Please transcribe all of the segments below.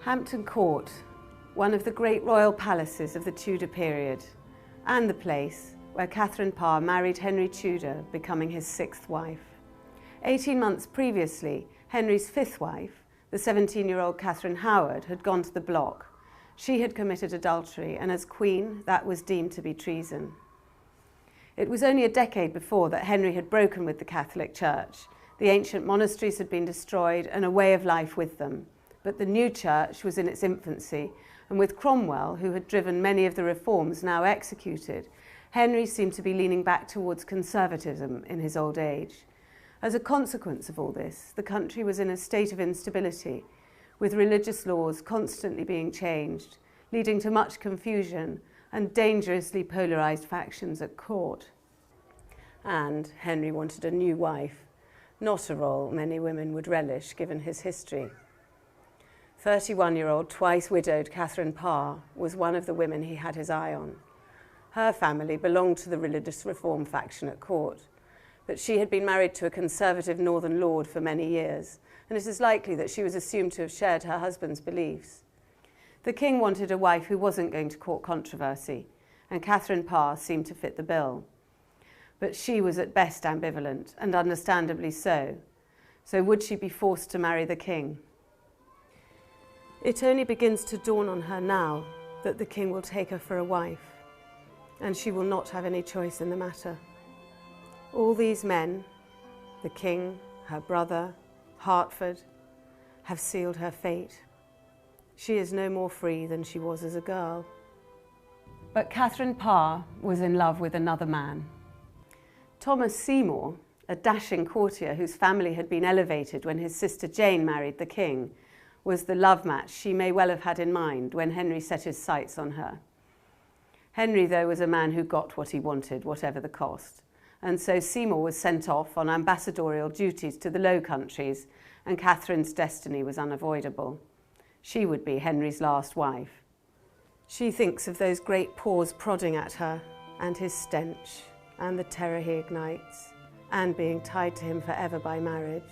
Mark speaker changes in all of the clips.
Speaker 1: Hampton Court, one of the great royal palaces of the Tudor period, and the place where Katherine Parr married Henry Tudor, becoming his 6th wife. 18 months previously, Henry's 5th wife, the 17-year-old Catherine Howard, had gone to the block. She had committed adultery, and as Queen, that was deemed to be treason. It was only a decade before that Henry had broken with the Catholic Church. The ancient monasteries had been destroyed and a way of life with them. But the new church was in its infancy, and with Cromwell, who had driven many of the reforms now executed, Henry seemed to be leaning back towards conservatism in his old age. As a consequence of all this, the country was in a state of instability, with religious laws constantly being changed, leading to much confusion and dangerously polarised factions at court. And Henry wanted a new wife, not a role many women would relish given his history. 31-year-old, twice-widowed Katherine Parr was one of the women he had his eye on. Her family belonged to the religious reform faction at court, but she had been married to a conservative northern lord for many years, and it is likely that she was assumed to have shared her husband's beliefs. The king wanted a wife who wasn't going to court controversy, and Katherine Parr seemed to fit the bill. But she was at best ambivalent, and understandably so. So would she be forced to marry the king? It only begins to dawn on her now that the king will take her for a wife, and she will not have any choice in the matter. All these men, the king, her brother, Hertford, have sealed her fate. She is no more free than she was as a girl. But Katherine Parr was in love with another man. Thomas Seymour, a dashing courtier whose family had been elevated when his sister Jane married the king, was the love match she may well have had in mind when Henry set his sights on her. Henry, though, was a man who got what he wanted, whatever the cost, and so Seymour was sent off on ambassadorial duties to the Low Countries, and Catherine's destiny was unavoidable. She would be Henry's last wife. She thinks of those great paws prodding at her, and his stench, and the terror he ignites, and being tied to him forever by marriage,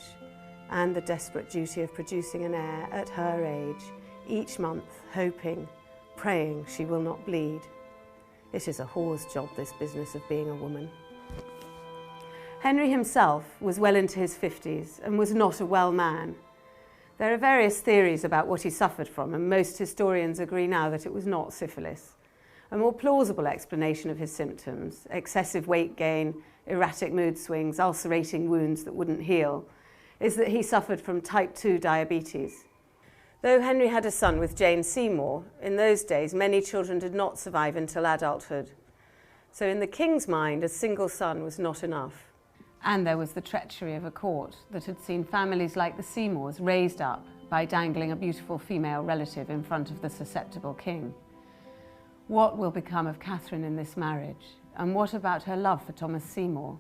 Speaker 1: and the desperate duty of producing an heir at her age, each month hoping, praying she will not bleed. It is a whore's job, this business of being a woman. Henry himself was well into his 50s and was not a well man. There are various theories about what he suffered from, and most historians agree now that it was not syphilis. A more plausible explanation of his symptoms, excessive weight gain, erratic mood swings, ulcerating wounds that wouldn't heal, is that he suffered from type 2 diabetes. Though Henry had a son with Jane Seymour, in those days many children did not survive until adulthood. So in the king's mind, a single son was not enough. And there was the treachery of a court that had seen families like the Seymours raised up by dangling a beautiful female relative in front of the susceptible king. What will become of Catherine in this marriage? And what about her love for Thomas Seymour?